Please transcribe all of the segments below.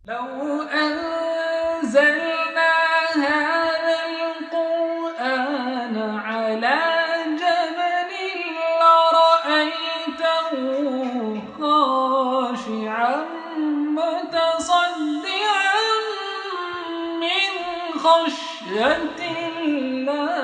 لو أنزلنا هذا القرآن على جبل لرأيته خاشعا متصدعا من خشية الله.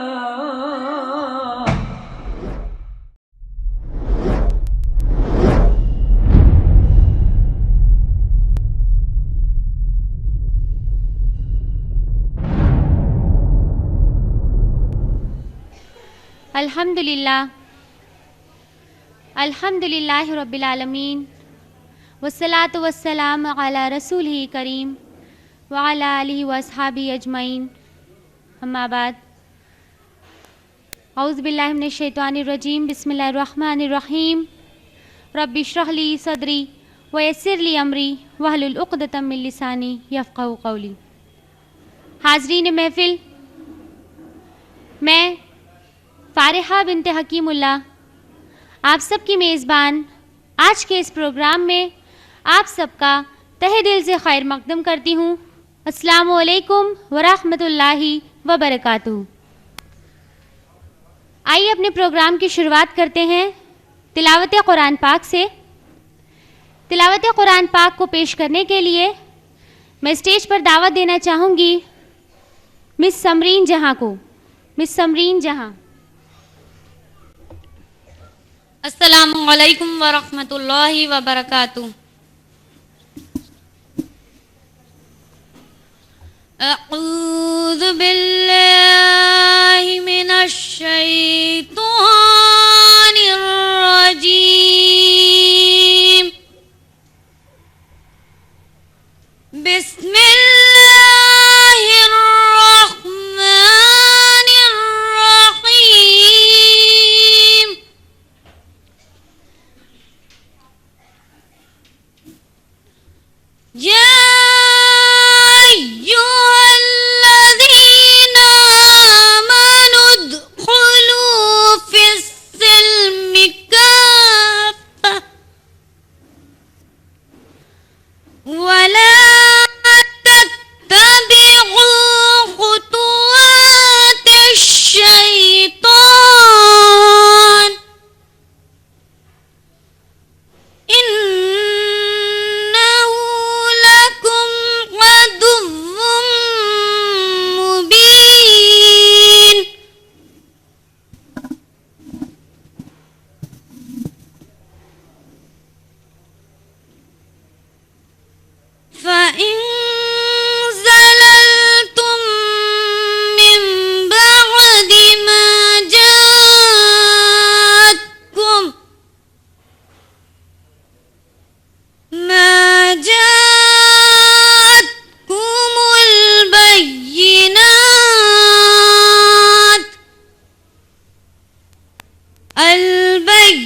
الحمدللہ رب العالمین والصلاة والسلام علی رسولہ کریم وعلی آلہ واصحابہ اجمعین، اما بعد، اعوذ باللہ من الشیطان الرجیم، بسم اللہ الرحمن الرحیم، رب اشرح لی صدری ویسر لی امری واحلل عقدۃ من لسانی یفقہوا قولی۔ حاضرین محفل، میں فارحہ بنت حکیم اللہ آپ سب کی میزبان آج کے اس پروگرام میں آپ سب کا تہہ دل سے خیر مقدم کرتی ہوں۔ السلام علیکم ورحمۃ اللہ وبرکاتہ۔ آئیے اپنے پروگرام کی شروعات کرتے ہیں تلاوت قرآن پاک سے۔ تلاوت قرآن پاک کو پیش کرنے کے لیے میں اسٹیج پر دعوت دینا چاہوں گی مس سمرین جہاں کو۔ مس سمرین جہاں۔ السلام علیکم ورحمۃ اللہ وبرکاتہ۔ اعوذ باللہ من الشیطان الرجیم، بسم اللہ الرحمن الرحیم۔ یا ایھا الذین آمنوا ادخلوا فی السلم کافۃ ولا تتبعوا خطوات الشیطان انہ لکم عدو مبین۔ فَإِن زَلَلْتُم مِّن بَعْدِ مَا جَاءَتْكُمُ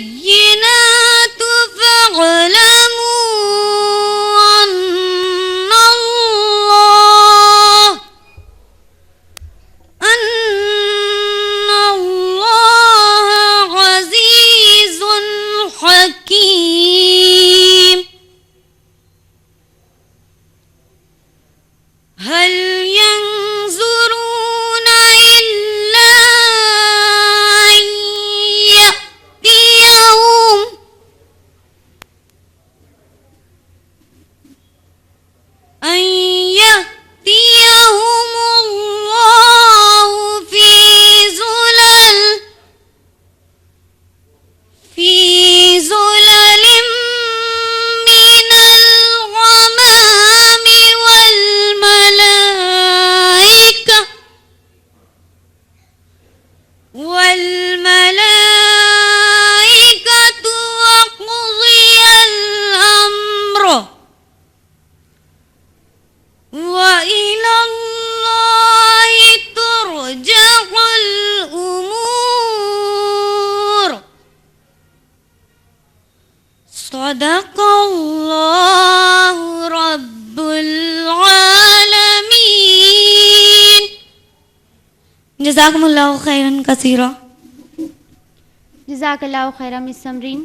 البينات فاعلموا أن الله عزيز حكيم۔ هل ينظرون إلا أن يأتيهم الله في ظلل من الغمام والملائكة وقضي الأمر وإلى الله ترجع الأمور۔ صدق اللہ رب العالمین۔ جزاکم اللہ خیرا کثیرا۔ جزاک اللہ خیرا مس سمرین۔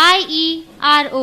IERO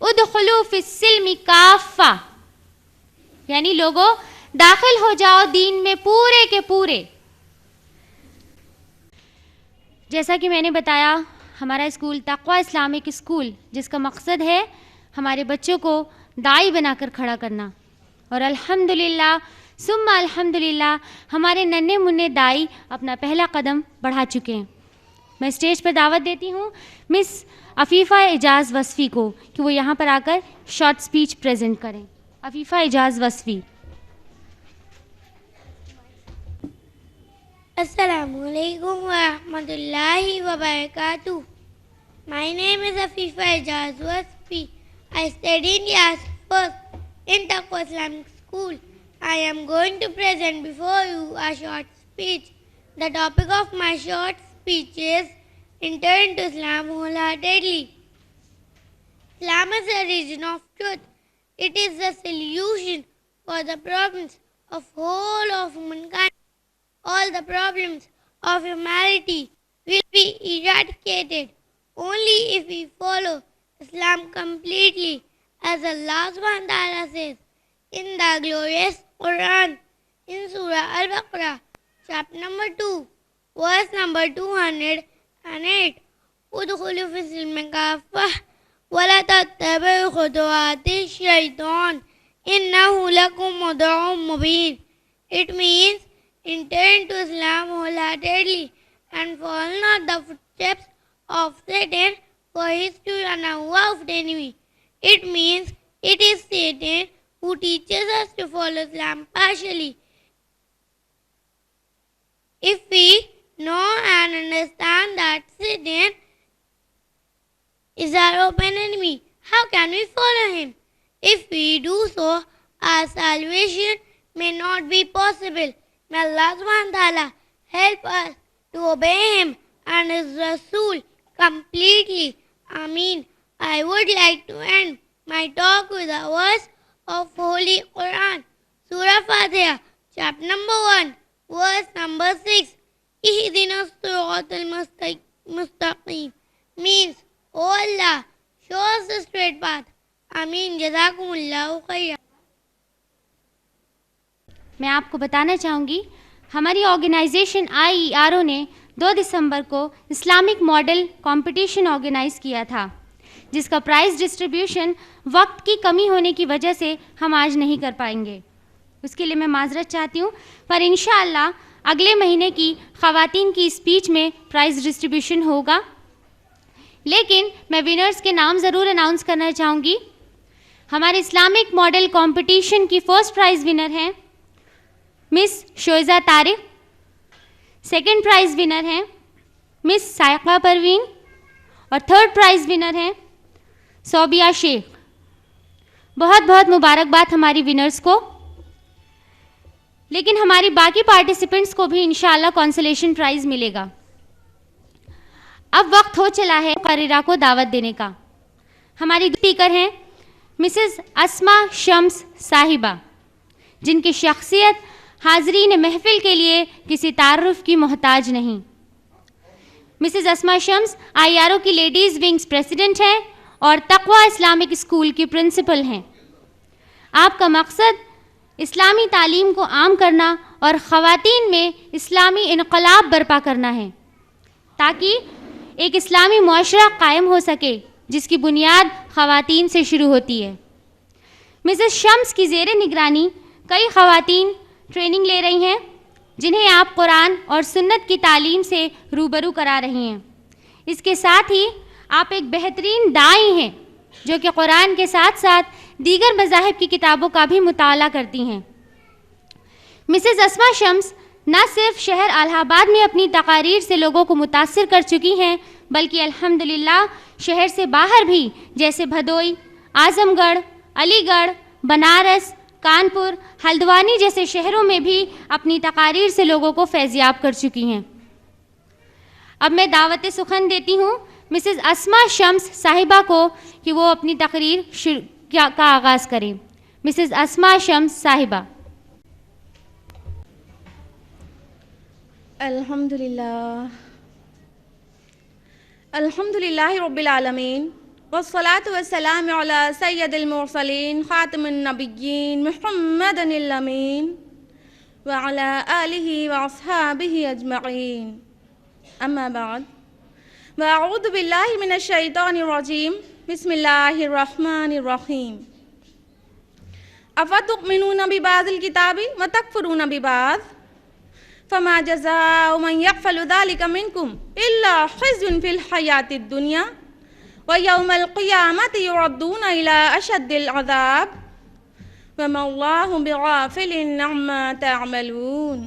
ادخلوا فی السلم کافہ، یعنی لوگوں داخل ہو جاؤ دین میں پورے کے پورے۔ جیسا کہ میں نے بتایا، ہمارا اسکول تقویٰ اسلامک اسکول، جس کا مقصد ہے ہمارے بچوں کو داعی بنا کر کھڑا کرنا، اور الحمدللہ ثم الحمدللہ ہمارے ننھے منھے داعی اپنا پہلا قدم بڑھا چکے ہیں۔ میں اسٹیج پر دعوت دیتی ہوں مس عفیفہ اعجاز وصفی کو کہ وہ یہاں پر آ کر شارٹ سپیچ پریزنٹ کریں۔ عفیفہ اعجاز وصفی۔ السلام علیکم ورحمۃ اللہ وبرکاتہ۔ My name is Afifa Ijaz Wasfi. I study in class first in Taqwa Islamic School. I am going to present before you a short speech. The topic of my short speech is Enter into Islam wholeheartedly. Islam is a religion of truth. It is the solution for the problems of whole of mankind. All the problems of humanity will be eradicated only if we follow Islam completely, as Allah subhanahu wa ta'ala says in the glorious Quran, in Surah Al-Baqarah, chapter number 2, verse number 208. Udkhulu fi silmi kaffah wa la tattabi'u khutuwati shaytan innahu lakum aduwwun mubin. It means enter into Islam wholeheartedly and follow not the footsteps of Satan, for he is to an avowed enemy. It means it is Satan who teaches us to follow Islam partially. If we know and understand that Satan is our open enemy, how can we follow him? If we do so, our salvation may not be possible. May Allah subhanahu wa ta'ala help us to obey him and his Rasul completely. Ameen. I would like to end my talk with a verse of Holy Quran, Surah Fatiha, chapter number 1, verse number 6. Ihdina as-siratal mustaqim means, O Allah, show us the straight path. Ameen. Jazakumullahu khairan. میں آپ کو بتانا چاہوں گی ہماری organization IERO نے 2 دسمبر کو Islamic model competition organise کیا تھا، جس کا پرائز ڈسٹریبیوشن وقت کی کمی ہونے کی وجہ سے ہم آج نہیں کر پائیں گے، اس کے لیے میں معذرت چاہتی ہوں، پر انشاءاللہ اگلے مہینے کی خواتین کی اسپیچ میں پرائز ڈسٹریبیوشن ہوگا۔ لیکن میں ونرز کے نام ضرور اناؤنس کرنا چاہوں گی۔ ہمارے اسلامک ماڈل کمپٹیشن کی فرسٹ پرائز ونر ہیں مس شویزہ طارق، سیکنڈ پرائز ونر ہیں مس سائقہ پروین، اور تھرڈ پرائز ونر ہیں صوبیہ شیخ۔ بہت بہت مبارکباد ہماری ونرز کو، لیکن ہماری باقی پارٹیسپینٹس کو بھی انشاءاللہ کنسولیشن پرائز ملے گا۔ اب وقت ہو چلا ہے مقررہ کو دعوت دینے کا۔ ہماری اسپیکر ہیں مسز اسما شمس صاحبہ، جن کی شخصیت حاضرین محفل کے لیے کسی تعارف کی محتاج نہیں۔ مسز اسما شمس IERO کی لیڈیز ونگز پریزیڈنٹ ہیں اور تقویٰ اسلامک اسکول کی پرنسپل ہیں۔ آپ کا مقصد اسلامی تعلیم کو عام کرنا اور خواتین میں اسلامی انقلاب برپا کرنا ہے، تاکہ ایک اسلامی معاشرہ قائم ہو سکے جس کی بنیاد خواتین سے شروع ہوتی ہے۔ مسز شمس کی زیر نگرانی کئی خواتین ٹریننگ لے رہی ہیں، جنہیں آپ قرآن اور سنت کی تعلیم سے روبرو کرا رہی ہیں۔ اس کے ساتھ ہی آپ ایک بہترین داعی ہیں جو کہ قرآن کے ساتھ ساتھ دیگر مذاہب کی کتابوں کا بھی مطالعہ کرتی ہیں۔ مسز اسما شمس نہ صرف شہر الہ آباد میں اپنی تقاریر سے لوگوں کو متاثر کر چکی ہیں، بلکہ الحمدللہ شہر سے باہر بھی، جیسے بھدوئی، اعظم گڑھ، علی گڑھ، بنارس، کانپور، ہلدوانی جیسے شہروں میں بھی اپنی تقاریر سے لوگوں کو فیضیاب کر چکی ہیں۔ اب میں دعوت سخن دیتی ہوں مسز اسما شمس صاحبہ کو کہ وہ اپنی تقریر کا آغاز کریں۔ مسز اسما شمس صاحبہ۔ الحمدللہ رب العالمین والصلاة والسلام على سيد المرسلين خاتم النبيين محمد الأمين وعلى آله وأصحابه أجمعين. أما بعد، وأعوذ بالله من الشيطان الرجيم. بسم الله الرحمن الرحيم. أفتؤمنون ببعض الكتاب وتكفرون ببعض فما جزاء من يفعل ذلك منكم إلا خزي في الحياة الدنيا ويوم القيامة يردون إلى أشد العذاب وما الله بغافل عما تعملون.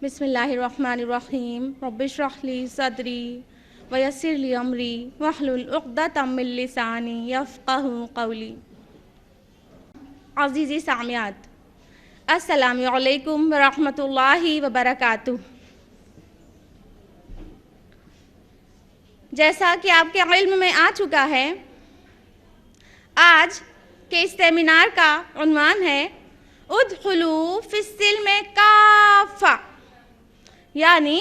بسم الله الرحمن الرحيم. رب اشرح لي صدري ويسر لي أمري واحلل عقدة من لساني يفقهوا قولي. عزیزی سامعات، السلام علیکم ورحمۃ اللہ وبرکاتہ. جیسا کہ آپ کے علم میں آ چکا ہے، آج کے اس سیمینار کا عنوان ہے ادخلوا فی السلم کافہ، یعنی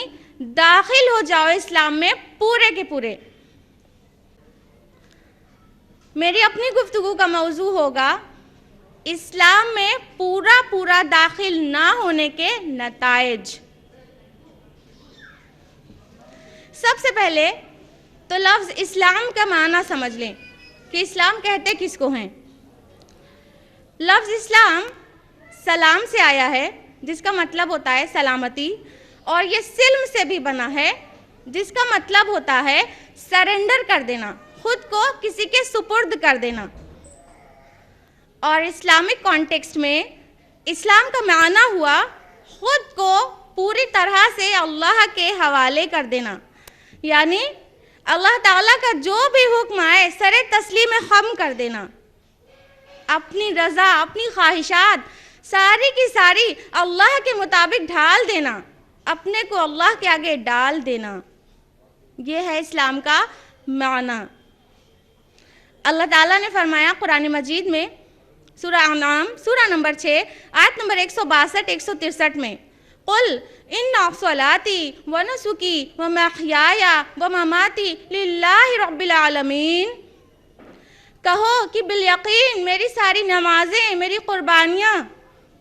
داخل ہو جاؤ اسلام میں پورے کے پورے. میری اپنی گفتگو کا موضوع ہوگا اسلام میں پورا داخل نہ ہونے کے نتائج. سب سے پہلے تو لفظ اسلام کا معنی سمجھ لیں کہ اسلام کہتے کس کو ہیں. لفظ اسلام سلام سے آیا ہے، جس کا مطلب ہوتا ہے سلامتی، اور یہ سلم سے بھی بنا ہے، جس کا مطلب ہوتا ہے سرنڈر کر دینا، خود کو کسی کے سپرد کر دینا. اور اسلامک کانٹیکسٹ میں اسلام کا معنی ہوا خود کو پوری طرح سے اللہ کے حوالے کر دینا، یعنی اللہ تعالیٰ کا جو بھی حکم آئے سر تسلیم خم کر دینا، اپنی رضا، اپنی خواہشات ساری کی ساری اللہ کے مطابق ڈھال دینا، اپنے کو اللہ کے آگے ڈال دینا. یہ ہے اسلام کا معنی. اللہ تعالیٰ نے فرمایا قرآن مجید میں سورہ انعام سورہ نمبر 6 آیت نمبر 162-163 میں، قل ان صلاتی و نسکی و محیایا و مماتی للہ رب العالمین. کہو کہ بالیقین میری ساری نمازیں، میری قربانیاں،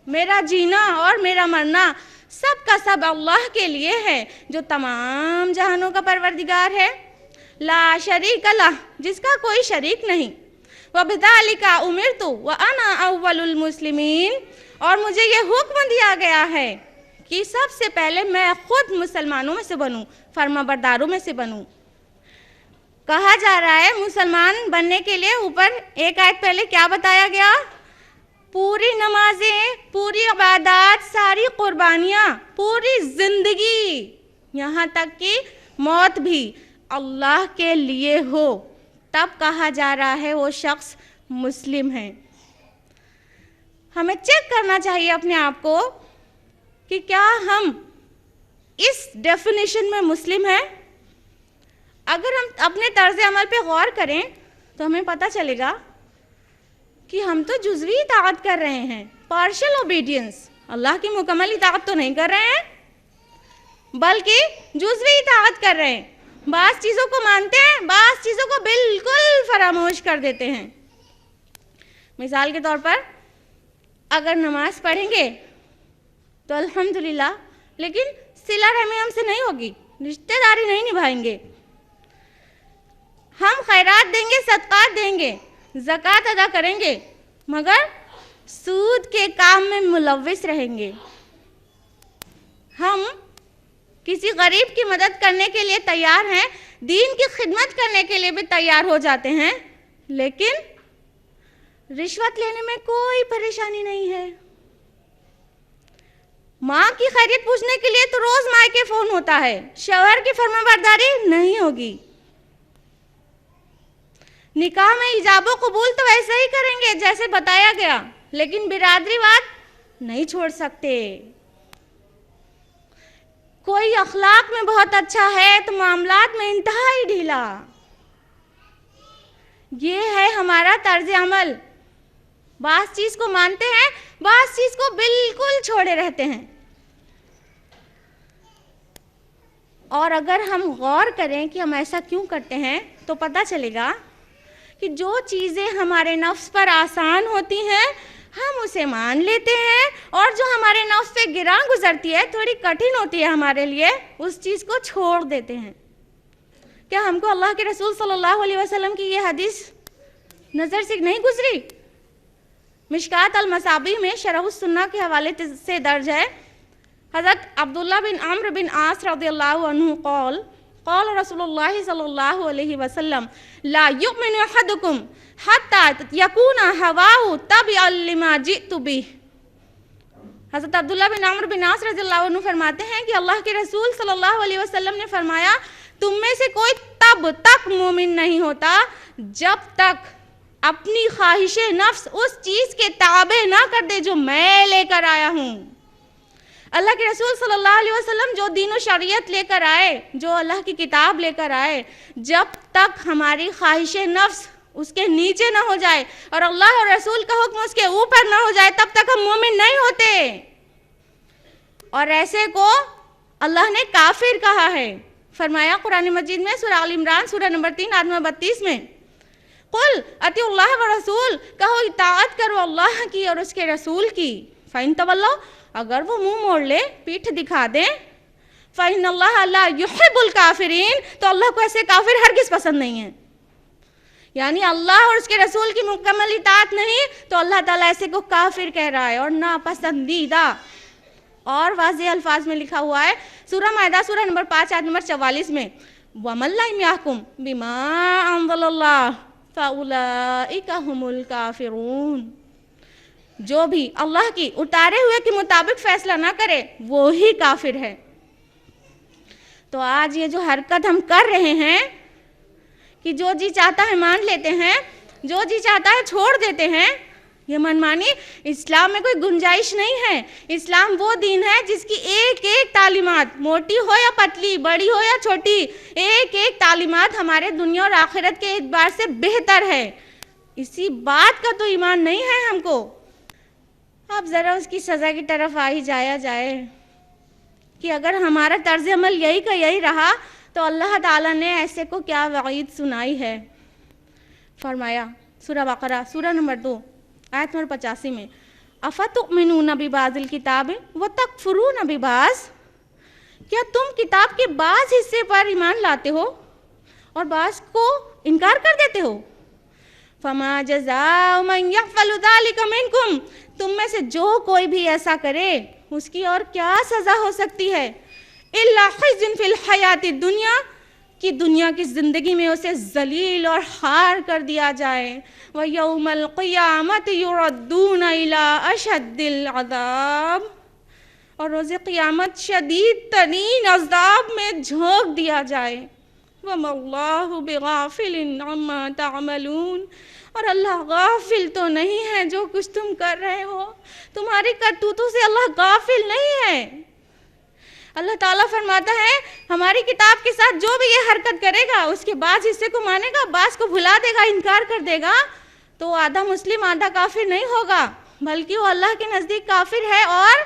میرا جینا اور میرا مرنا سب کا سب اللہ کے لیے ہے جو تمام جہانوں کا پروردگار ہے، لا شریک لہ، جس کا کوئی شریک نہیں، وَبِذَلِكَ أُمِرْتُ وَأَنَا أَوَّلُ الْمُسْلِمِينَ، اور مجھے یہ حکم دیا گیا ہے کہ سب سے پہلے میں خود مسلمانوں میں سے بنوں، فرما برداروں میں سے بنوں. کہا جا رہا ہے مسلمان بننے کے لیے اوپر ایک آیت پہلے کیا بتایا گیا؟ پوری نمازیں، پوری عبادات، ساری قربانیاں، پوری زندگی، یہاں تک کہ موت بھی اللہ کے لیے ہو، تب کہا جا رہا ہے وہ شخص مسلم ہے. ہمیں چیک کرنا چاہیے اپنے آپ کو کہ کیا ہم اس ڈیفینیشن میں مسلم ہیں. اگر ہم اپنے طرز عمل پہ غور کریں تو ہمیں پتہ چلے گا کہ ہم تو جزوی اطاعت کر رہے ہیں، پارشل اوبیڈینس، اللہ کی مکمل اطاعت تو نہیں کر رہے ہیں بلکہ جزوی اطاعت کر رہے ہیں. بعض چیزوں کو مانتے ہیں، بعض چیزوں کو بالکل فراموش کر دیتے ہیں. مثال کے طور پر اگر نماز پڑھیں گے تو الحمدللہ، لیکن صلہ رحمی ہم سے نہیں ہوگی، رشتہ داری نہیں نبھائیں گے. ہم خیرات دیں گے، صدقات دیں گے، زکوٰۃ ادا کریں گے، مگر سود کے کام میں ملوث رہیں گے. ہم کسی غریب کی مدد کرنے کے لیے تیار ہیں، دین کی خدمت کرنے کے لیے بھی تیار ہو جاتے ہیں، لیکن رشوت لینے میں کوئی پریشانی نہیں ہے. ماں کی خیریت پوچھنے کے لیے تو روز ماں کے فون ہوتا ہے، شوہر کی فرمانبرداری نہیں ہوگی. نکاح میں ایجاب و قبول تو ویسے ہی کریں گے جیسے بتایا گیا، لیکن برادری واد نہیں چھوڑ سکتے. کوئی اخلاق میں بہت اچھا ہے تو معاملات میں انتہائی ڈھیلا. یہ ہے ہمارا طرز عمل. بعض چیز کو مانتے ہیں، بعض چیز کو بالکل چھوڑے رہتے ہیں. اور اگر ہم غور کریں کہ ہم ایسا کیوں کرتے ہیں تو پتہ چلے گا کہ جو چیزیں ہمارے نفس پر آسان ہوتی ہیں ہم اسے مان لیتے ہیں، اور جو ہمارے نفس پہ گراں گزرتی ہے، تھوڑی کٹھن ہوتی ہے ہمارے لیے، اس چیز کو چھوڑ دیتے ہیں۔ کیا ہم کو اللہ کے رسول صلی اللہ علیہ وسلم کی یہ حدیث نظر سے نہیں گزری؟ مشکات المصابیح میں شرح السنہ کے حوالے سے درج ہے، حضرت عبداللہ بن عمرو بن عاص رضی اللہ عنہ قال رسول اللہ صلی اللہ علیہ وسلم لا یؤمن احدکم حتی یکون ہواہ تبعا لما جئت بہ۔ حضرت عبداللہ بن عمرو بن عاص رضی اللہ عنہ فرماتے ہیں کہ اللہ کے رسول صلی اللہ علیہ وسلم نے فرمایا تم میں سے کوئی تب تک مومن نہیں ہوتا جب تک اپنی خواہش نفس اس چیز کے تابع نہ کر دے جو میں لے کر آیا ہوں۔ اللہ کے رسول صلی اللہ علیہ وسلم جو دین و شریعت لے کر آئے، جو اللہ کی کتاب لے کر آئے، جب تک ہماری خواہش نفس اس کے نیچے نہ ہو جائے اور اللہ اور رسول کا حکم اس کے اوپر نہ ہو جائے، تب تک ہم مومن نہیں ہوتے۔ اور ایسے کو اللہ نے کافر کہا ہے، فرمایا قرآن مجید میں سورہ آل عمران سورہ نمبر 3 آیت نمبر 32 میں، قل اطیعوا اللہ و رسول، کہو اطاعت کرو اللہ کی اور اس کے رسول کی، فَإِن تَوَلَّوْا، اگر وہ منہ موڑ لے، پیٹھ دکھا دیں، فَإِنَّ اللَّهَ لَا يُحِبُّ الْكَافِرِينَ، تو اللہ کو ایسے کافر ہرگز پسند نہیں ہیں۔ یعنی اللہ اور اس کے رسول کی مکمل اطاعت نہیں تو اللہ تعالیٰ ایسے کو کافر کہہ رہا ہے اور ناپسندیدہ۔ اور واضح الفاظ میں لکھا ہوا ہے سورہ مائدہ سورہ نمبر 5 آیت نمبر 44 میں، وَمَن لَّمْ يَحْكُم بِمَا أَنزَلَ اللَّهُ فَأُولَٰئِكَ هُمُ الْكَافِرُونَ، جو بھی اللہ کی اتارے ہوئے کے مطابق فیصلہ نہ کرے وہی کافر ہے۔ تو آج یہ جو حرکت ہم کر رہے ہیں کہ جو جی چاہتا ہے مان لیتے ہیں، جو جی چاہتا ہے چھوڑ دیتے ہیں، یہ منمانی اسلام میں کوئی گنجائش نہیں ہے۔ اسلام وہ دین ہے جس کی ایک ایک تعلیمات، موٹی ہو یا پتلی، بڑی ہو یا چھوٹی، ایک ایک تعلیمات ہمارے دنیا اور آخرت کے اعتبار سے بہتر ہے۔ اسی بات کا تو ایمان نہیں ہے ہم کو۔ اب ذرا اس کی سزا کی طرف آ ہی جایا جائے کہ اگر ہمارا طرز عمل یہی کا یہی رہا تو اللہ تعالیٰ نے ایسے کو کیا وعید سنائی ہے۔ فرمایا سورہ بقرہ سورہ نمبر 2 آیت نمبر 85 میں، افتؤمنون ببعض الکتاب وتکفرون ببعض، کیا تم کتاب کے بعض حصے پر ایمان لاتے ہو اور بعض کو انکار کر دیتے ہو؟ فما جزاء من یفعل ذلک منکم، تم میں سے جو کوئی بھی ایسا کرے اس کی اور کیا سزا ہو سکتی ہے؟ الا خزی فی الحیات الدنیا، کہ دنیا کی زندگی میں اسے ذلیل اور خوار کر دیا جائے، وَيَوْمَ الْقِيَامَةِ يُرَدُّونَ إِلَىٰ أَشَدِّ الْعَذَابِ، اور روز قیامت شدید ترین عذاب میں جھونک دیا جائے، وَمَا اللَّهُ بِغَافِلٍ عَمَّا تَعْمَلُونَ، اور اللہ غافل تو نہیں ہے جو کچھ تم کر رہے ہو، تمہاری کرتوتوں سے اللہ غافل نہیں ہے۔ اللہ تعالیٰ فرماتا ہے ہماری کتاب کے ساتھ جو بھی یہ حرکت کرے گا، اس کے بعض حصے کو مانے گا، بعض کو بھلا دے گا، انکار کر دے گا، تو آدھا مسلم آدھا کافر نہیں ہوگا، بلکہ وہ اللہ کے نزدیک کافر ہے، اور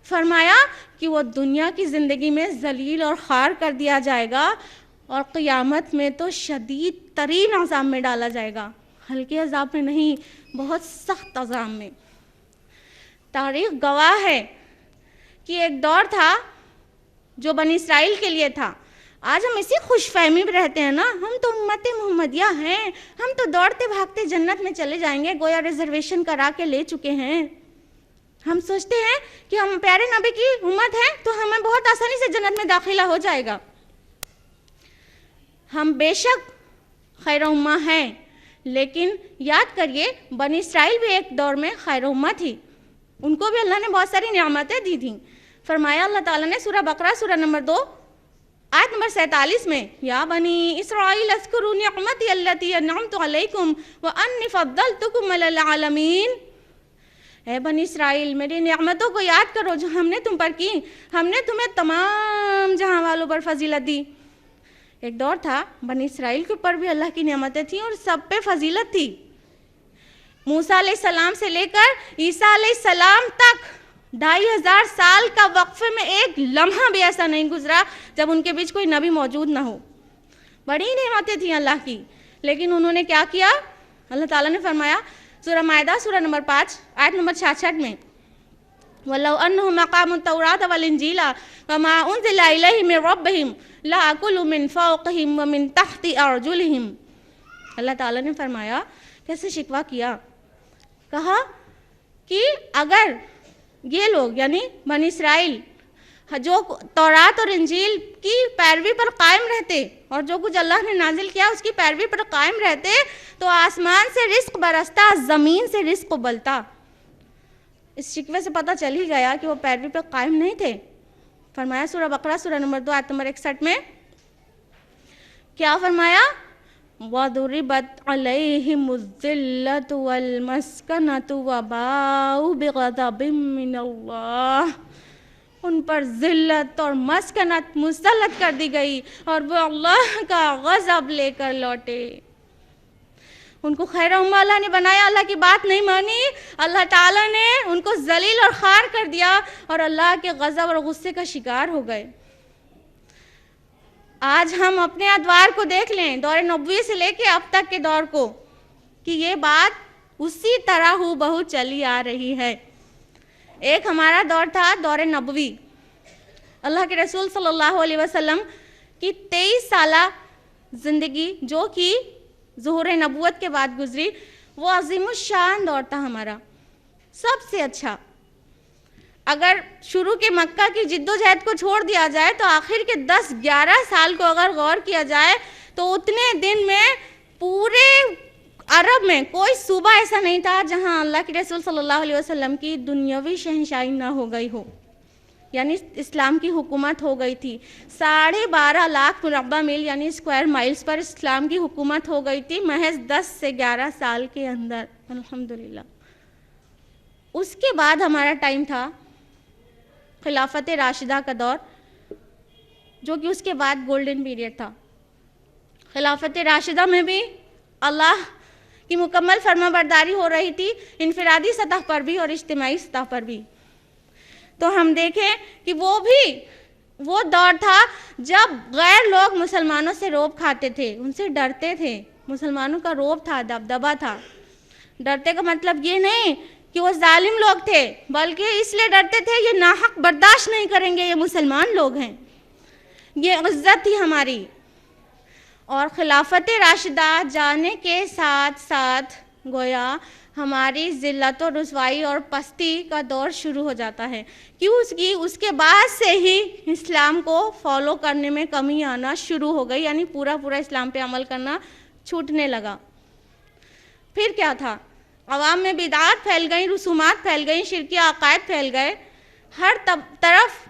فرمایا کہ وہ دنیا کی زندگی میں ذلیل اور خوار کر دیا جائے گا، اور قیامت میں تو شدید ترین عذاب میں ڈالا جائے گا، ہلکے عذاب میں نہیں، بہت سخت عذاب میں۔ تاریخ گواہ ہے کہ ایک دور تھا جو بنی اسرائیل کے لیے تھا۔ آج ہم اسی خوش فہمی میں رہتے ہیں نا، ہم تو امت محمدیہ ہیں، ہم تو دوڑتے بھاگتے جنت میں چلے جائیں گے، گویا ریزرویشن کرا کے لے چکے ہیں۔ ہم سوچتے ہیں کہ ہم پیارے نبی کی امت ہیں تو ہمیں بہت آسانی سے جنت میں داخلہ ہو جائے گا۔ ہم بے شک خیر امہ ہیں، لیکن یاد کریے بنی اسرائیل بھی ایک دور میں خیر امہ تھی، ان کو بھی اللہ نے بہت ساری نعمتیں دی تھیں۔ فرمایا اللہ تعالیٰ نے سورہ بقرہ سورہ نمبر 2 آیت نمبر 47 میں، یا بنی اسرائیل اذکروا نعمتی التی انعمت علیکم وانی فضلتکم علی العالمین، اے بنی اسرائیل میری نعمتوں کو یاد کرو جو ہم نے تم پر کی، ہم نے تمہیں تمام جہاں والوں پر فضیلت دی۔ ایک دور تھا بنی اسرائیل کے اوپر بھی اللہ کی نعمتیں تھیں اور سب پہ فضیلت تھی۔ موسیٰ علیہ السلام سے لے کر عیسیٰ علیہ السلام تک 2500 سال کا وقفے میں ایک لمحہ بھی ایسا نہیں گزرا جب ان کے بیچ کوئی نبی موجود نہ ہو۔ بڑی نعمتیں تھیں اللہ کی، لیکن انہوں نے کیا کیا؟ اللہ تعالیٰ نے فرمایا سورہ مائدہ سورہ نمبر 5 آیت نمبر 66 میں وَلَوْ أَنَّهُمْ أَقَامُوا التَّوْرَاةَ وَالْإِنْجِيلَ وَمَا أُنزِلَ إِلَيْهِم مِّن رَّبِّهِمْ لَأَكُلُوا مِن فَوْقِهِمْ وَمِن تَحْتِ أَرْجُلِهِمْ. اللہ تعالیٰ نے فرمایا کیسے شکوہ کیا, کہا کہ اگر یہ لوگ یعنی بنی اسرائیل جو تورات اور انجیل کی پیروی پر قائم رہتے اور جو کچھ اللہ نے نازل کیا اس کی پیروی پر قائم رہتے تو آسمان سے رزق برستا, زمین سے رزق ابلتا. اس شکوے سے پتہ چل ہی گیا کہ وہ پیروی پر قائم نہیں تھے. فرمایا سورہ بقرہ سورہ نمبر 2 آیت نمبر 61 میں کیا فرمایا وَضُرِبَتْ عَلَيْهِمُ الذِّلَّةُ وَالْمَسْكَنَةُ وَبَاءُوا بِغَضَبٍ مِّنَ اللَّهِ. ان پر ذلت اور مسکنت مسلط کر دی گئی اور وہ اللہ کا غضب لے کر لوٹے. ان کو خیر امہ اللہ نے بنایا, اللہ کی بات نہیں مانی, اللہ تعالیٰ نے ان کو ذلیل اور خوار کر دیا اور اللہ کے غضب اور غصے کا شکار ہو گئے. آج ہم اپنے ادوار کو دیکھ لیں, دور نبوی سے لے کے اب تک کے دور کو, کہ یہ بات اسی طرح ہو بہو چلی آ رہی ہے. ایک ہمارا دور تھا دور نبوی, اللہ کے رسول صلی اللہ علیہ وسلم کی 23 سالہ زندگی جو کہ ظہور نبوت کے بعد گزری, وہ عظیم الشان دور تھا ہمارا, سب سے اچھا. اگر شروع کے مکہ کی جد و جہد کو چھوڑ دیا جائے تو آخر کے 10-11 سال کو اگر غور کیا جائے تو اتنے دن میں پورے عرب میں کوئی صوبہ ایسا نہیں تھا جہاں اللہ کے رسول صلی اللہ علیہ وسلم کی دنیاوی شہنشاہی نہ ہو گئی ہو. یعنی اسلام کی حکومت ہو گئی تھی. 12.5 لاکھ مربع میل یعنی اسکوائر مائلز پر اسلام کی حکومت ہو گئی تھی محض 10 سے 11 سال کے اندر, الحمدللہ. اس کے بعد ہمارا ٹائم تھا خلافت راشدہ کا دور, جو کہ اس کے بعد گولڈن پیریڈ تھا. خلافت راشدہ میں بھی اللہ کی مکمل فرما برداری ہو رہی تھی, انفرادی سطح پر بھی اور اجتماعی سطح پر بھی. تو ہم دیکھیں کہ وہ دور تھا جب غیر لوگ مسلمانوں سے روب کھاتے تھے, ان سے ڈرتے تھے. مسلمانوں کا روب تھا, دبدبا تھا. ڈرتے کا مطلب یہ نہیں کہ وہ ظالم لوگ تھے, بلکہ اس لیے ڈرتے تھے یہ ناحق برداشت نہیں کریں گے, یہ مسلمان لوگ ہیں, یہ عزت تھی ہماری. اور خلافت راشدہ جانے کے ساتھ ساتھ گویا ہماری ذلت و رسوائی اور پستی کا دور شروع ہو جاتا ہے. کیوں اس کے بعد سے ہی اسلام کو فالو کرنے میں کمی آنا شروع ہو گئی, یعنی پورا اسلام پہ عمل کرنا چھوٹنے لگا. پھر کیا تھا, عوام میں بدعات پھیل گئیں, رسومات پھیل گئیں, شرکی عقائد پھیل گئے, ہر طرف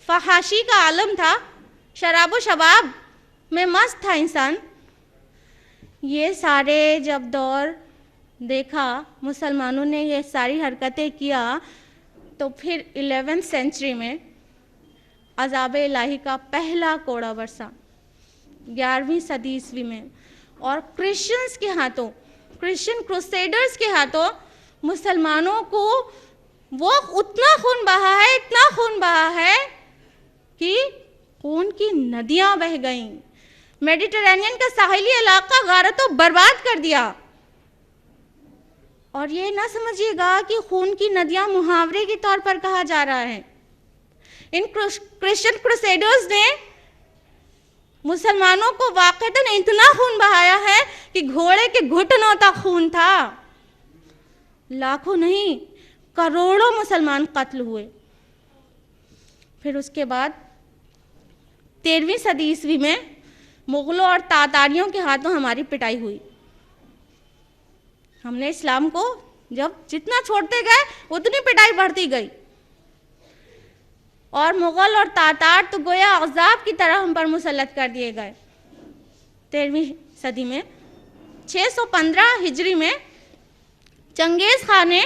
فحاشی کا عالم تھا, شراب و شباب میں مست تھا انسان. یہ سارے جب دور دیکھا مسلمانوں نے یہ ساری حرکتیں کیا تو پھر 11th سینچری میں عذاب الہی کا پہلا کوڑا برسا 11ویں صدی عیسوی میں, اور کرسچنز کے ہاتھوں, کرسچن کروسیڈرز کے ہاتھوں مسلمانوں کو وہ اتنا خون بہا ہے کہ خون کی ندیاں بہہ گئیں. میڈیٹرینین کا ساحلی علاقہ غارتوں برباد کر دیا. اور یہ نہ سمجھیے گا کہ خون کی ندیاں محاورے کے طور پر کہا جا رہا ہے. ان کرسچن کروسیڈرز نے مسلمانوں کو واقعتاً اتنا خون بہایا ہے کہ گھوڑے کے گھٹنوں تک خون تھا. لاکھوں نہیں, کروڑوں مسلمان قتل ہوئے. پھر اس کے بعد 13ویں صدی عیسوی میں مغلوں اور تاتاریوں کے ہاتھوں ہماری پٹائی ہوئی. ہم نے اسلام کو جب جتنا چھوڑتے گئے اتنی پٹائی بڑھتی گئی, اور مغل اور تاتار تو گویا عذاب کی طرح ہم پر مسلط کر دیے گئے. 13ویں صدی میں 615 ہجری میں چنگیز خان نے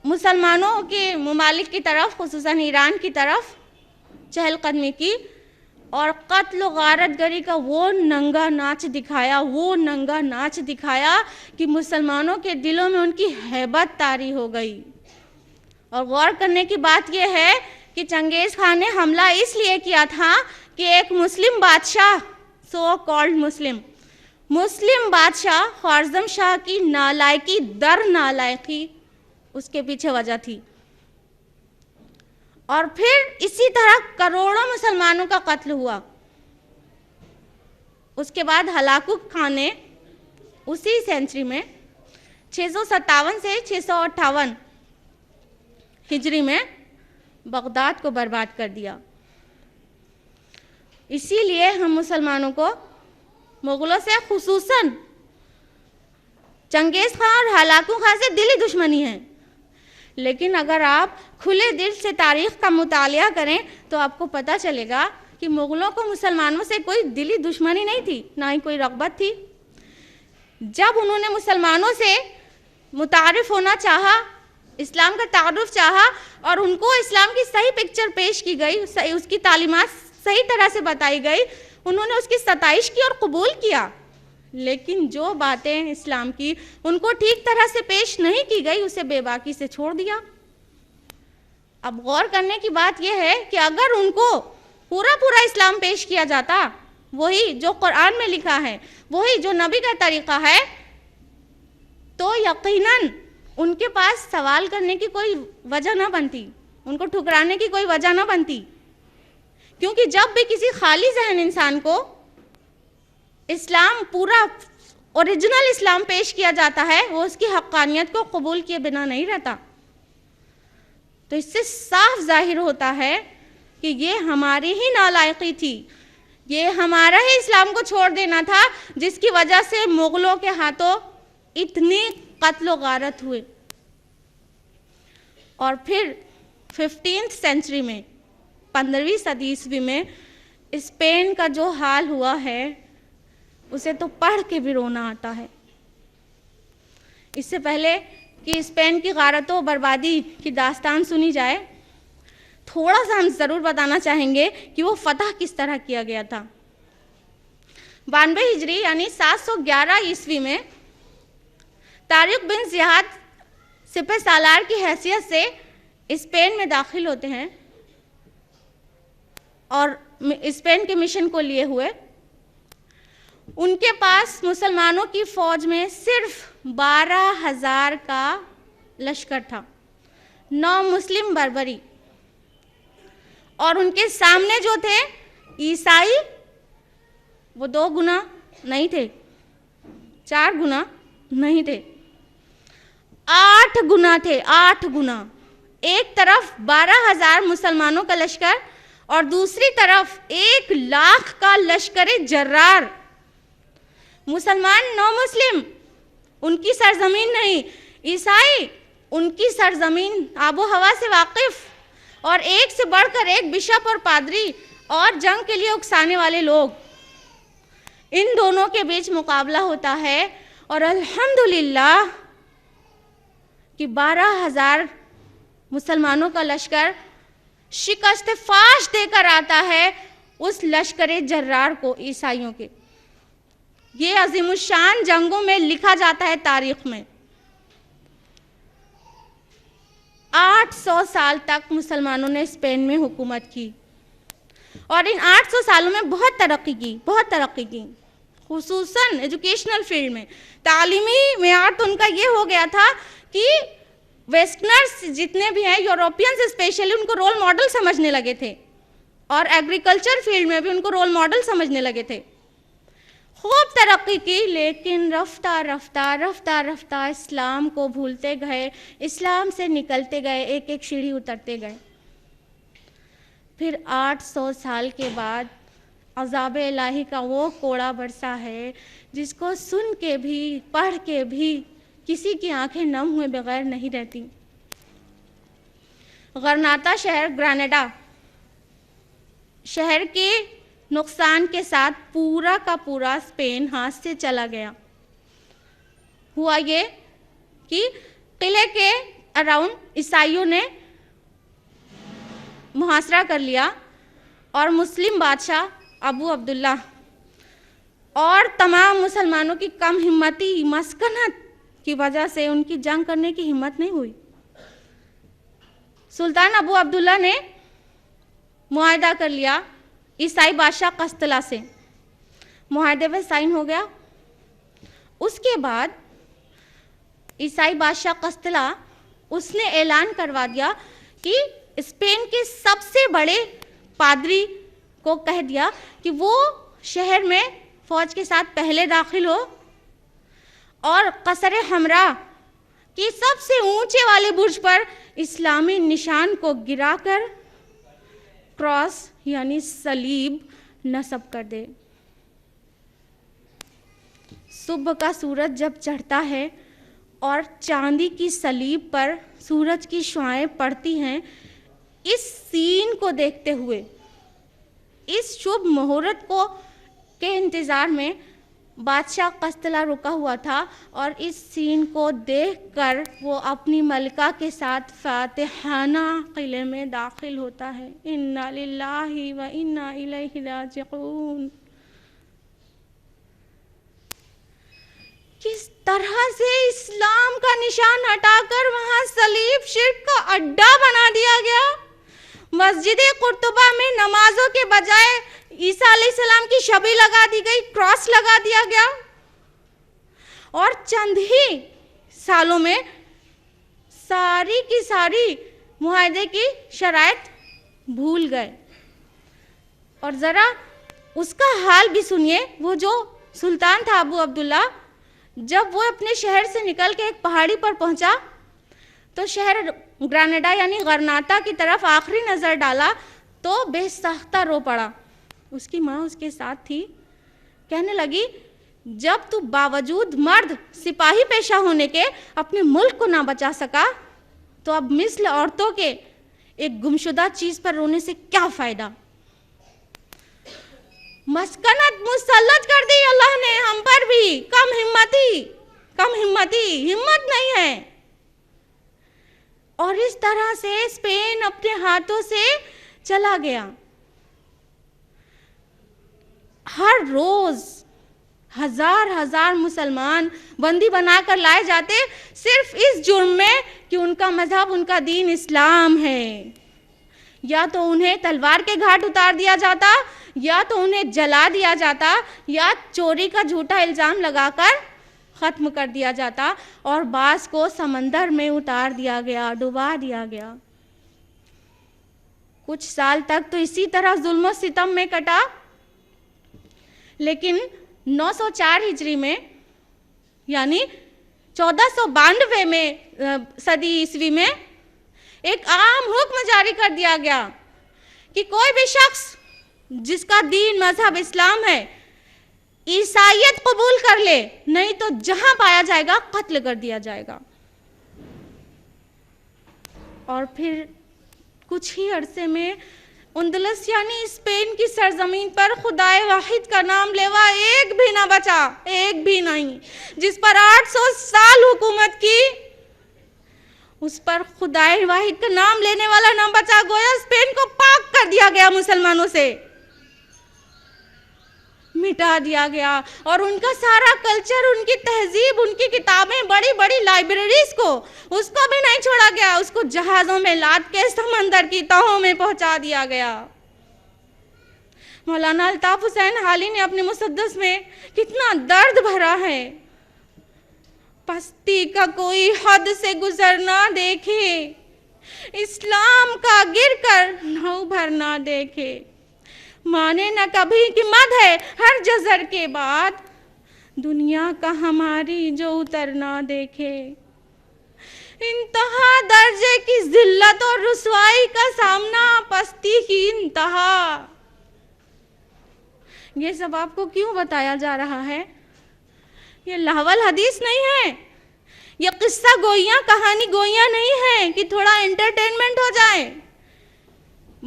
مسلمانوں کے ممالک کی طرف خصوصاً ایران کی طرف چہل قدمی کی اور قتل و غارت گری کا وہ ننگا ناچ دکھایا کہ مسلمانوں کے دلوں میں ان کی ہیبت طاری ہو گئی. اور غور کرنے کی بات یہ ہے کہ چنگیز خان نے حملہ اس لیے کیا تھا کہ ایک مسلم بادشاہ, سو کالڈ مسلم, مسلم بادشاہ خوارزم شاہ کی نالائکی در نالائکی اس کے پیچھے وجہ تھی، اور پھر اسی طرح کروڑوں مسلمانوں کا قتل ہوا۔ اس کے بعد ہلاکو خان نے اسی سینچری میں 657 سے 658 ہجری میں بغداد کو برباد کر دیا۔ اسی لیے ہم مسلمانوں کو مغلوں سے خصوصاً چنگیز خان اور ہلاکو خان سے دلی دشمنی ہے، لیکن اگر آپ کھلے دل سے تاریخ کا مطالعہ کریں تو آپ کو پتہ چلے گا کہ مغلوں کو مسلمانوں سے کوئی دلی دشمنی نہیں تھی، نہ ہی کوئی رغبت تھی۔ جب انہوں نے مسلمانوں سے متعارف ہونا چاہا، اسلام کا تعارف چاہا، اور ان کو اسلام کی صحیح پکچر پیش کی گئی، اس کی تعلیمات صحیح طرح سے بتائی گئی، انہوں نے اس کی ستائش کی اور قبول کیا، لیکن جو باتیں اسلام کی ان کو ٹھیک طرح سے پیش نہیں کی گئی، اسے بے باکی سے چھوڑ دیا۔ اب غور کرنے کی بات یہ ہے کہ اگر ان کو پورا اسلام پیش کیا جاتا، وہی جو قرآن میں لکھا ہے، وہی جو نبی کا طریقہ ہے، تو یقیناً ان کے پاس سوال کرنے کی کوئی وجہ نہ بنتی، ان کو ٹھکرانے کی کوئی وجہ نہ بنتی، کیونکہ جب بھی کسی خالی ذہن انسان کو اسلام پورا اوریجنل اسلام پیش کیا جاتا ہے، وہ اس کی حقانیت کو قبول کیے بنا نہیں رہتا۔ تو اس سے صاف ظاہر ہوتا ہے کہ یہ ہماری ہی نالائقی تھی، یہ ہمارا ہی اسلام کو چھوڑ دینا تھا، جس کی وجہ سے مغلوں کے ہاتھوں اتنی قتل و غارت ہوئے۔ اور پھر 15th سینچری میں، 15ویں صدی عیسوی میں اسپین کا جو حال ہوا ہے، اسے تو پڑھ کے بھی رونا آتا ہے۔ اس سے پہلے کہ اسپین کی غارت و بربادی کی داستان سنی جائے، تھوڑا سا ہم ضرور بتانا چاہیں گے کہ وہ فتح کس طرح کیا گیا تھا۔ 92 ہجری یعنی 711 عیسوی میں طارق بن زیاد سپہ سالار کی حیثیت سے اسپین میں داخل ہوتے ہیں اور اسپین کے مشن کو لیے ہوئے۔ ان کے پاس مسلمانوں کی فوج میں صرف 12,000 کا لشکر تھا، 9 مسلم بربری، اور ان کے سامنے جو تھے عیسائی، وہ 2 گنا نہیں تھے، 4 گنا نہیں تھے، 8 گنا تھے، 8 گنا۔ ایک طرف 12,000 مسلمانوں کا لشکر اور دوسری طرف 1,00,000 کا لشکر جرار۔ مسلمان 9 مسلم، ان کی سرزمین نہیں، عیسائی ان کی سرزمین، آب و ہوا سے واقف، اور ایک سے بڑھ کر ایک بشپ اور پادری اور جنگ کے لیے اکسانے والے لوگ، ان دونوں کے بیچ مقابلہ ہوتا ہے، اور الحمدللہ کہ 12,000 مسلمانوں کا لشکر شکست فاش دے کر آتا ہے اس لشکر جرار کو، عیسائیوں کے۔ یہ عظیم الشان جنگوں میں لکھا جاتا ہے تاریخ میں۔ 800 سال تک مسلمانوں نے اسپین میں حکومت کی، اور ان 800 سالوں میں بہت ترقی کی، خصوصاً ایجوکیشنل فیلڈ میں۔ تعلیمی معیار تو ان کا یہ ہو گیا تھا کہ ویسٹرنرز جتنے بھی ہیں، یوروپینز اسپیشلی، ان کو رول ماڈل سمجھنے لگے تھے، اور ایگریکلچر فیلڈ میں بھی ان کو رول ماڈل سمجھنے لگے تھے۔ خوب ترقی کی، لیکن رفتہ اسلام کو بھولتے گئے، اسلام سے نکلتے گئے، ایک ایک سیڑھی اترتے گئے۔ پھر 800 سال کے بعد عذاب الہی کا وہ کوڑا برسا ہے جس کو سن کے بھی، پڑھ کے بھی کسی کی آنکھیں نم ہوئے بغیر نہیں رہتی۔ غرناطہ شہر، گراناڈا شہر کے نقصان کے ساتھ پورا کا پورا اسپین ہاتھ سے چلا گیا۔ ہوا یہ کہ قلعے کے اراؤنڈ عیسائیوں نے محاصرہ کر لیا، اور مسلم بادشاہ ابو عبداللہ اور تمام مسلمانوں کی کم ہمتی مسکنت کی وجہ سے ان کی جنگ کرنے کی ہمت نہیں ہوئی۔ سلطان ابو عبداللہ نے معاہدہ کر لیا عیسائی بادشاہ قسطلہ سے، معاہدے پہ سائن ہو گیا، اس کے بعد عیسائی بادشاہ قسطلہ اس نے اعلان کروا دیا کہ اسپین کے سب سے بڑے پادری کو کہہ دیا کہ وہ شہر میں فوج کے ساتھ پہلے داخل ہو اور قصر حمراء کی سب سے اونچے والے برج پر اسلامی نشان کو گرا کر کراس یعنی صلیب نصب کر دے۔ صبح کا سورج جب چڑھتا ہے اور چاندی کی صلیب پر سورج کی شعاعیں پڑتی ہیں، اس سین کو دیکھتے ہوئے، اس شبھ مہورت کو کے انتظار میں بادشاہ قسطلہ رکا ہوا تھا، اور اس سین کو دیکھ کر وہ اپنی ملکہ کے ساتھ فاتحانہ قلعے میں داخل ہوتا ہے۔ انا للہ و انا الیہ راجعون۔ کس طرح سے اسلام کا نشان ہٹا کر وہاں صلیب شرک کا اڈا بنا دیا گیا۔ مسجد قرطبہ میں نمازوں کے بجائے عیسیٰ علیہ السلام کی شبیہ لگا دی گئی، کراس لگا دیا گیا، اور چند ہی سالوں میں ساری کی ساری معاہدے کی شرائط بھول گئے۔ اور ذرا اس کا حال بھی سنیے، وہ جو سلطان تھا ابو عبداللہ، جب وہ اپنے شہر سے نکل کے ایک پہاڑی پر پہنچا تو شہر گراناڈا یعنی غرناطہ کی طرف آخری نظر ڈالا تو بے ساختہ رو پڑا۔ اس کی ماں اس کے ساتھ تھی، کہنے لگی جب تو باوجود مرد سپاہی پیشہ ہونے کے اپنے ملک کو نہ بچا سکا تو اب مثل عورتوں کے ایک گمشدہ چیز پر رونے سے کیا فائدہ۔ مسکنت مسلط کر دی اللہ نے ہم پر بھی، کم ہمتی ہمت نہیں ہے۔ اور اس طرح سے اسپین اپنے ہاتھوں سے چلا گیا۔ ہر روز ہزار مسلمان بندی بنا کر لائے جاتے صرف اس جرم میں کہ ان کا مذہب، ان کا دین اسلام ہے۔ یا تو انہیں تلوار کے گھاٹ اتار دیا جاتا، یا تو انہیں جلا دیا جاتا، یا چوری کا جھوٹا الزام لگا کر ختم کر دیا جاتا، اور بعض کو سمندر میں اتار دیا گیا، ڈبا دیا گیا۔ کچھ سال تک تو اسی طرح ظلم و ستم میں کٹا، لیکن 904 ہجری میں یعنی 1492 میں صدی عیسوی میں ایک عام حکم جاری کر دیا گیا کہ کوئی بھی شخص جس کا دین مذہب اسلام ہے عیسائیت قبول کر لے، نہیں تو جہاں پایا جائے گا قتل کر دیا جائے گا۔ اور پھر کچھ ہی عرصے میں اندلس یعنی اسپین کی سرزمین پر خدائے واحد کا نام لیوا ایک بھی نہ بچا، ایک بھی نہیں۔ جس پر 800 سال حکومت کی، اس پر خدائے واحد کا نام لینے والا نہ بچا۔ گویا اسپین کو پاک کر دیا گیا، مسلمانوں سے مٹا دیا گیا، اور ان کا سارا کلچر، ان کی تہذیب، ان کی کتابیں، بڑی بڑی لائبریریز کو اس کو بھی نہیں چھوڑا گیا، اس کو جہازوں میں لاد کے سمندر کی تہوں میں پہنچا دیا گیا۔ مولانا الطاف حسین حالی نے اپنے مسدس میں کتنا درد بھرا ہے۔ پستی کا کوئی حد سے گزر نہ دیکھے، اسلام کا گر کر نہ ابھر نہ دیکھے، مانے نہ کبھی کہ مد ہے ہر جزر کے بعد، دنیا کا ہماری جو اتر نہ دیکھے۔ انتہا درجے کی ذلت اور رسوائی کا سامنا، پستی کی انتہا۔ یہ سب آپ کو کیوں بتایا جا رہا ہے؟ یہ لاول حدیث نہیں ہے، یہ قصہ گوئیاں، کہانی گوئیاں نہیں ہیں کہ تھوڑا انٹرٹینمنٹ ہو جائے،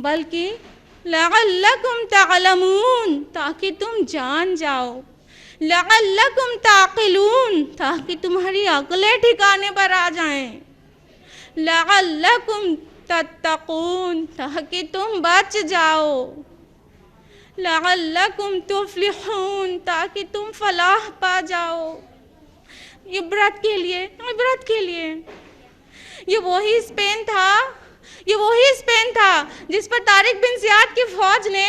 بلکہ لعلکم تعلمون، تاکہ تم جان جاؤ، لعلکم تعقلون، تاکہ تمہاری عقلیں ٹھکانے پر آ جائیں، لعلکم تتقون، تاکہ تم بچ جاؤ، لعلکم تفلحون، تاکہ تم فلاح پا جاؤ۔ عبرت کے لیے، عبرت کے لیے۔ یہ وہی اسپین تھا جس پر طارق بن زیاد کی فوج نے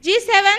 G7,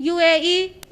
UAE,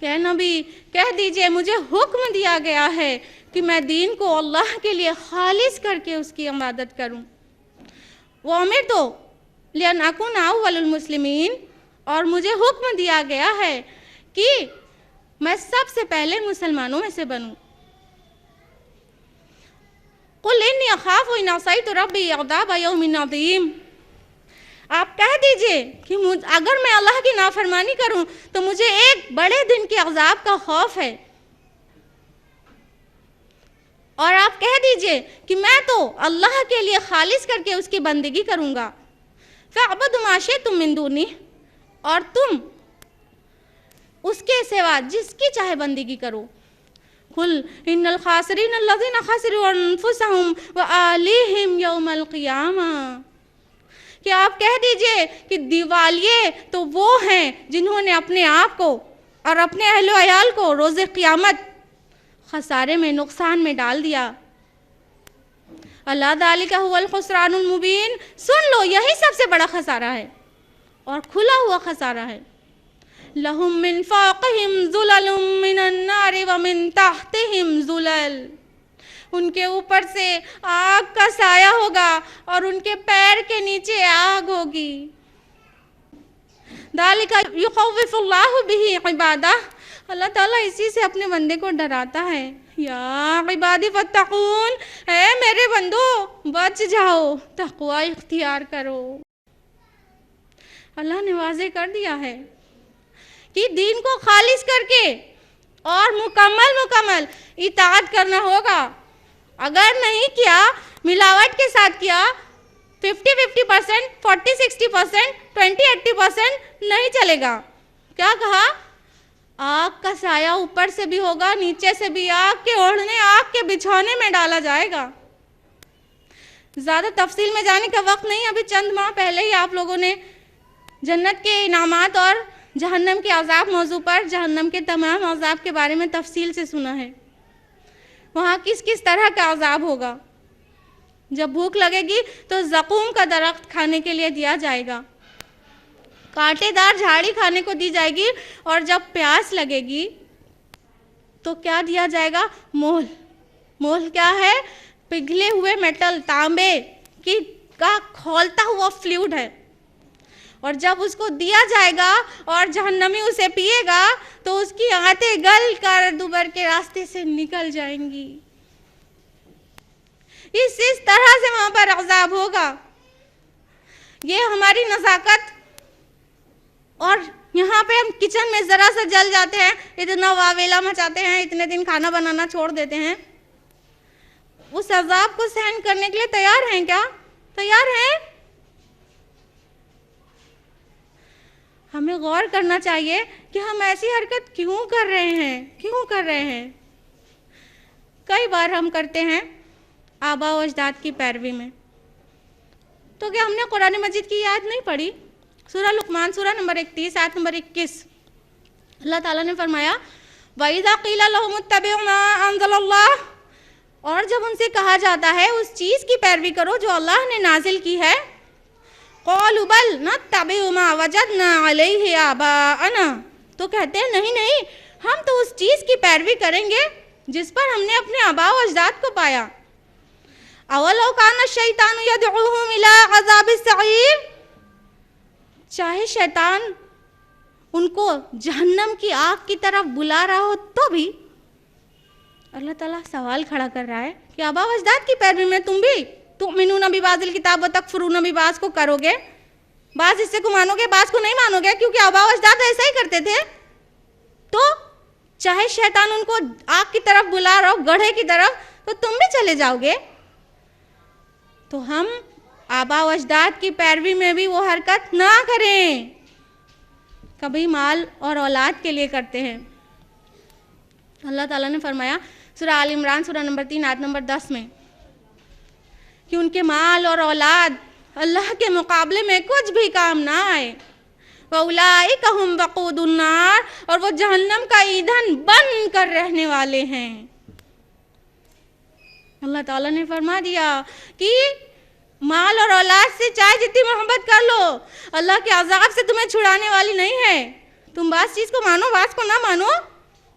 کہ نبی کہہ دیجئے مجھے حکم دیا گیا ہے کہ میں دین کو اللہ کے لیے خالص کر کے اس کی عبادت کروں. وَأُمِرْتُ لِأَنْ أَكُونَ أَوَّلَ الْمُسْلِمِينَ، اور مجھے حکم دیا گیا ہے کہ میں سب سے پہلے مسلمانوں میں سے بنوں. قُلْ إِنِّي أَخَافُ إِنْ عَصَيْتُ رَبِّي عَذَابَ يَوْمٍ عَظِيمٍ، آپ کہہ دیجئے کہ اگر میں اللہ کی نافرمانی کروں تو مجھے ایک بڑے دن کے عذاب کا خوف ہے. اور آپ کہہ دیجئے کہ میں تو اللہ کے لیے خالص کر کے اس کی بندگی کروں گا. فَاعْبُدُوا مَا شِئْتُم مِّن دُونِهِ، اور تم اس کے سوا جس کی چاہے بندگی کرو. قُلْ إِنَّ الْخَاسِرِينَ الَّذِينَ خَسِرُوا أَنفُسَهُمْ وَأَهْلِيهِمْ يَوْمَ الْقِيَامَةِ، کہ آپ کہہ دیجئے کہ دیوالیے تو وہ ہیں جنہوں نے اپنے آپ کو اور اپنے اہل و عیال کو روز قیامت خسارے میں، نقصان میں ڈال دیا. اللہ ذالک هو الخسران المبین، سن لو یہی سب سے بڑا خسارہ ہے اور کھلا ہوا خسارہ ہے. لہم من فوقہم ظلل من النار ومن تحتہم ظلل، ان کے اوپر سے آگ کا سایہ ہوگا اور ان کے پیر کے نیچے آگ ہوگی. ذالک یخوف اللہ بہ عبادہ، اللہ تعالیٰ اسی سے اپنے بندے کو ڈراتا ہے. یا عبادی فاتقون، اے میرے بندو بچ جاؤ، تقوی اختیار کرو. اللہ نے واضح کر دیا ہے کہ دین کو خالص کر کے اور مکمل اطاعت کرنا ہوگا. اگر نہیں کیا، ملاوٹ کے ساتھ کیا، 50-50%، 40-60%، 20-80% نہیں چلے گا. کیا کہا؟ آگ کا سایہ اوپر سے بھی ہوگا، نیچے سے بھی آگ کے اوڑھنے، آگ کے بچھونے میں ڈالا جائے گا. زیادہ تفصیل میں جانے کا وقت نہیں، ابھی چند ماہ پہلے ہی آپ لوگوں نے جنت کے انعامات اور جہنم کے عذاب موضوع پر جہنم کے تمام عذاب کے بارے میں تفصیل سے سنا ہے. وہاں کس کس طرح کا عذاب ہوگا. جب بھوک لگے گی تو زقوم کا درخت کھانے کے لیے دیا جائے گا، کانٹے دار جھاڑی کھانے کو دی جائے گی، اور جب پیاس لگے گی تو کیا دیا جائے گا؟ مول. مول کیا ہے؟ پگھلے ہوئے میٹل، تانبے کا کھولتا ہوا فلوئڈ ہے. اور جب اس کو دیا جائے گا اور جہنمی اسے پیے گا تو اس کی آنتیں گل کر دوبر کے راستے سے نکل جائیں گی. اس طرح سے وہاں پر عذاب ہوگا. یہ ہماری نزاکت، اور یہاں پہ ہم کچن میں ذرا سا جل جاتے ہیں، اتنا واویلا مچاتے ہیں، اتنے دن کھانا بنانا چھوڑ دیتے ہیں. اس عذاب کو سہن کرنے کے لیے تیار ہیں کیا؟ تیار ہیں؟ ہمیں غور کرنا چاہیے کہ ہم ایسی حرکت کیوں کر رہے ہیں. کئی بار ہم کرتے ہیں آبا و اجداد کی پیروی میں. تو کیا ہم نے قرآن مجید کی یاد نہیں پڑھی؟ سورہ لقمان، سورہ نمبر 31، آیت نمبر 21، اللہ تعالیٰ نے فرمایا وَإِذَا قِيلَ لَهُمُ اتَّبِعُوا مَا أَنزَلَ اللَّهُ، اور جب ان سے کہا جاتا ہے اس چیز کی پیروی کرو جو اللہ نے نازل کی ہے، قَالُوا بَلْ نَتَّبِعُ مَا وَجَدْنَا عَلَيْهِ آبَاءَنَا، تو کہتے ہیں نہیں، ہم تو اس چیز کی پیروی کریں گے جس پر ہم نے اپنے آباء و اجداد کو پایا. أَوَلَوْ كَانَ الشَّيْطَانُ يَدْعُوهُمْ إِلَىٰ عَذَابِ السَّعِيرِ، چاہے شیطان ان کو جہنم کی آگ کی طرف بلا رہا ہو تو بھی اللہ تعالیٰ سوال کھڑا کر رہا ہے کہ آباء و اجداد کی پیروی میں تم بھی تؤمنون ببعض الکتاب وتکفرون ببعض کو کرو گے، بعض حصے کو مانو گے، بعض کو نہیں مانو گے، کیونکہ آباء و اجداد ایسا ہی کرتے تھے. تو چاہے شیطان ان کو آگ کی طرف بلا رہا ہو، گڑھے کی طرف، تو تم بھی چلے جاؤ گے. تو ہم آباء و اجداد کی پیروی میں بھی وہ حرکت نہ کریں. کبھی مال اور اولاد کے لیے کرتے ہیں. اللہ تعالیٰ نے فرمایا سورہ آل عمران، سورہ نمبر 3، آیت نمبر 10 میں کہ ان کے مال اور اولاد اللہ کے مقابلے میں کچھ بھی کام نہ آئے. وَأُولَٰئِكَ هُمْ وَقُودُ النَّارِ، اور وہ جہنم کا ایندھن بن کر رہنے والے ہیں. اللہ تعالیٰ نے فرما دیا کہ مال اور اولاد سے چاہے جتنی محبت کر لو، اللہ کے عذاب سے تمہیں چھڑانے والی نہیں ہے. تم بعض چیز کو مانو، بعض کو نہ مانو،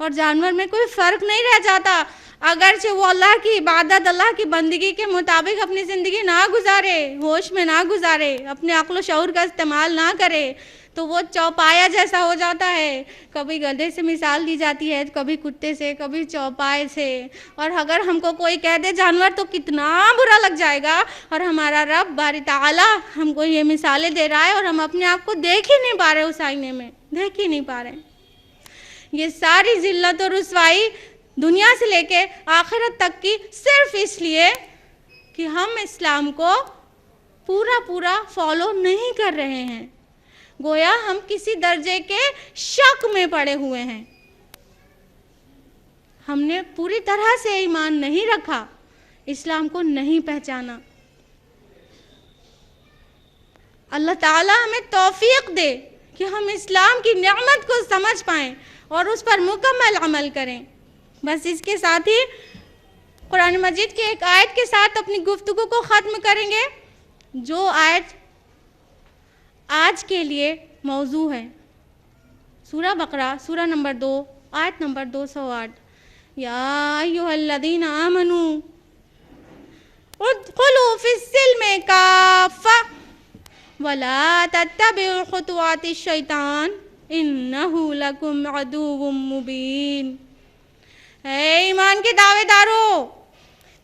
اور جانور میں کوئی فرق نہیں رہ جاتا. اگرچہ وہ اللہ کی عبادت، اللہ کی بندگی کے مطابق اپنی زندگی نہ گزارے، ہوش میں نہ گزارے، اپنے عقل و شعور کا استعمال نہ کرے، تو وہ چوپایا جیسا ہو جاتا ہے. کبھی گدھے سے مثال دی جاتی ہے، کبھی کتے سے، کبھی چوپائے سے. اور اگر ہم کو کوئی کہہ دے جانور تو کتنا برا لگ جائے گا. اور ہمارا رب باری تعالی ہم کو یہ مثالیں دے رہا ہے اور ہم اپنے آپ کو دیکھ ہی نہیں پا رہے، اس آئینے میں دیکھ ہی نہیں پا رہے. یہ ساری ذلت اور رسوائی دنیا سے لے کے آخرت تک کی صرف اس لیے کہ ہم اسلام کو پورا فالو نہیں کر رہے ہیں. گویا ہم کسی درجے کے شک میں پڑے ہوئے ہیں. ہم نے پوری طرح سے ایمان نہیں رکھا، اسلام کو نہیں پہچانا. اللہ تعالی ہمیں توفیق دے کہ ہم اسلام کی نعمت کو سمجھ پائیں اور اس پر مکمل عمل کریں. بس اس کے ساتھ ہی قرآن مجید کی ایک آیت کے ساتھ اپنی گفتگو کو ختم کریں گے، جو آیت آج کے لیے موضوع ہے. سورہ بقرہ، سورہ نمبر 2، آیت نمبر 208. یا ایھا الذین آمنوا ادخلوا فی السلم کافہ ولا تتبعوا خطوات الشیطان انہ لکم عدو مبین. اے ایمان کے دعوے دارو،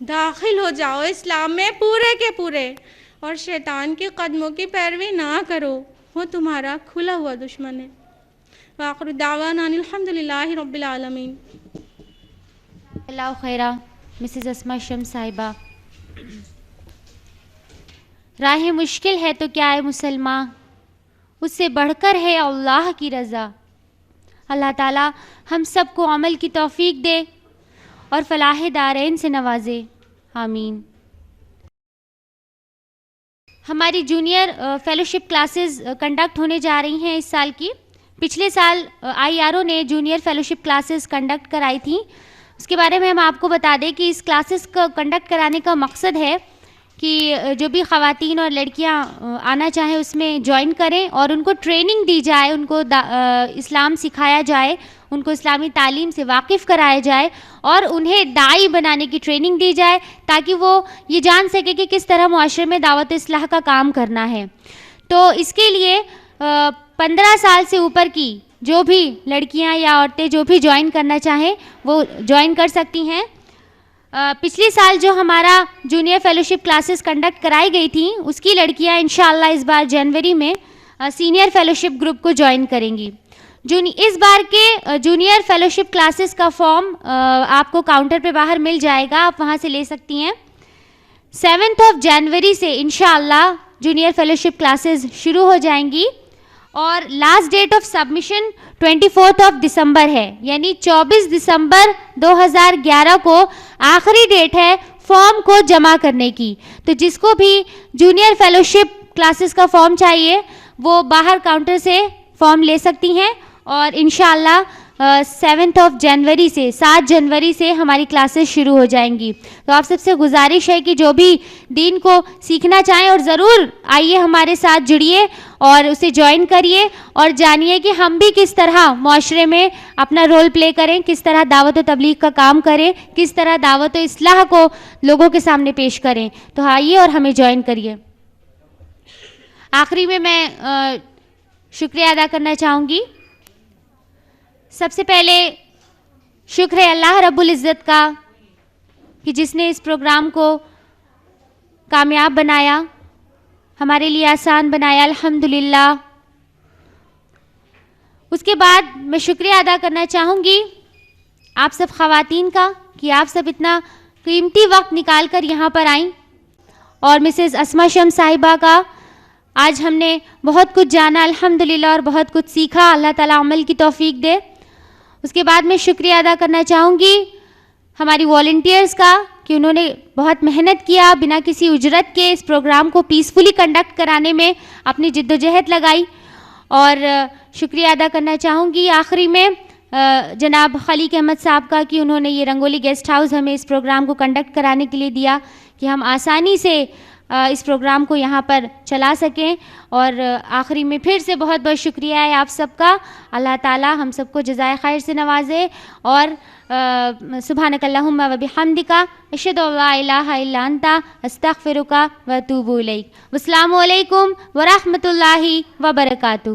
داخل ہو جاؤ اسلام میں پورے کے پورے، اور شیطان کے قدموں کی پیروی نہ کرو، وہ تمہارا کھلا ہوا دشمن ہے. وآخر دعوانا الحمدللہ رب العالمین. اللہ خیرہ. مسز اسما شمس صاحبہ. راہ مشکل ہے تو کیا ہے مسلماں، اس سے بڑھ کر ہے اللہ کی رضا. اللہ تعالیٰ ہم سب کو عمل کی توفیق دے اور فلاح دارین سے نوازے. آمین. ہماری جونیئر فیلوشپ کلاسز کنڈکٹ ہونے جا رہی ہیں اس سال کی. پچھلے سال IRO نے جونیئر فیلوشپ کلاسز کنڈکٹ کرائی تھیں. اس کے بارے میں ہم آپ کو بتا دیں کہ اس کلاسز کو کنڈکٹ کرانے کا مقصد ہے کہ جو بھی خواتین اور لڑکیاں آنا چاہیں اس میں جوائن کریں اور ان کو ٹریننگ دی جائے، ان کو اسلام سکھایا جائے، ان کو اسلامی تعلیم سے واقف کرایا جائے اور انہیں داعی بنانے کی ٹریننگ دی جائے تاکہ وہ یہ جان سکے کہ کس طرح معاشرے میں دعوت اصلاح کا کام کرنا ہے. تو اس کے لیے 15 سال سے اوپر کی جو بھی لڑکیاں یا عورتیں جو بھی جوائن کرنا چاہیں وہ جوائن کر سکتی ہیں. پچھلی سال جو ہمارا جونیئر فیلوشپ کلاسز کنڈکٹ کرائی گئی تھیں اس کی لڑکیاں انشاءاللہ اس بار جنوری میں سینئر فیلوشپ گروپ کو جوائن کریں گی. اس بار کے جونیئر فیلوشپ کلاسز کا فارم آپ کو کاؤنٹر پہ باہر مل جائے گا، آپ وہاں سے لے سکتی ہیں. 7 جنوری سے انشاءاللہ جونیئر فیلوشپ کلاسز شروع ہو جائیں گی اور لاسٹ ڈیٹ آف سبمیشن 24 دسمبر ہے، یعنی 24 دسمبر 2011 کو آخری ڈیٹ ہے فارم کو جمع کرنے کی. تو جس کو بھی جونیئر فیلوشپ کلاسز کا فارم چاہیے وہ باہر کاؤنٹر سے فارم لے سکتی ہیں اور انشاءاللہ 7 جنوری سے 7 جنوری سے ہماری کلاسز شروع ہو جائیں گی. تو آپ سب سے گزارش ہے کہ جو بھی دین کو سیکھنا چاہیں اور ضرور آئیے ہمارے ساتھ جڑیے اور اسے جوائن کریے اور جانیے کہ ہم بھی کس طرح معاشرے میں اپنا رول پلے کریں، کس طرح دعوت و تبلیغ کا کام کریں، کس طرح دعوت و اصلاح کو لوگوں کے سامنے پیش کریں. تو آئیے اور ہمیں جوائن کریے. آخری میں شکریہ ادا کرنا چاہوں گی. سب سے پہلے شکر ہے اللہ رب العزت کا کہ جس نے اس پروگرام کو کامیاب بنایا، ہمارے لیے آسان بنایا، الحمدللہ. اس کے بعد میں شکریہ ادا کرنا چاہوں گی آپ سب خواتین کا کہ آپ سب اتنا قیمتی وقت نکال کر یہاں پر آئیں، اور مسز اسما شمس صاحبہ کا. آج ہم نے بہت کچھ جانا الحمدللہ اور بہت کچھ سیکھا. اللہ تعالیٰ عمل کی توفیق دے. اس کے بعد میں شکریہ ادا کرنا چاہوں گی ہماری والنٹیئرز کا کہ انہوں نے بہت محنت کیا، بنا کسی اجرت کے اس پروگرام کو پیسفلی کنڈکٹ کرانے میں اپنی جد و جہد لگائی. اور شکریہ ادا کرنا چاہوں گی آخری میں جناب خلیق احمد صاحب کا کہ انہوں نے یہ رنگولی گیسٹ ہاؤس ہمیں اس پروگرام کو کنڈکٹ کرانے کے لیے دیا کہ ہم آسانی سے اس پروگرام کو یہاں پر چلا سکیں. اور آخری میں پھر سے بہت بہت شکریہ ہے آپ سب کا. اللہ تعالی ہم سب کو جزائے خیر سے نوازے. اور سبحانک اللہم و بحمدک اشہد ان لا الہ الا انت استغفرک و اتوب الیک. والسلام علیکم ورحمۃ اللہ وبرکاتہ.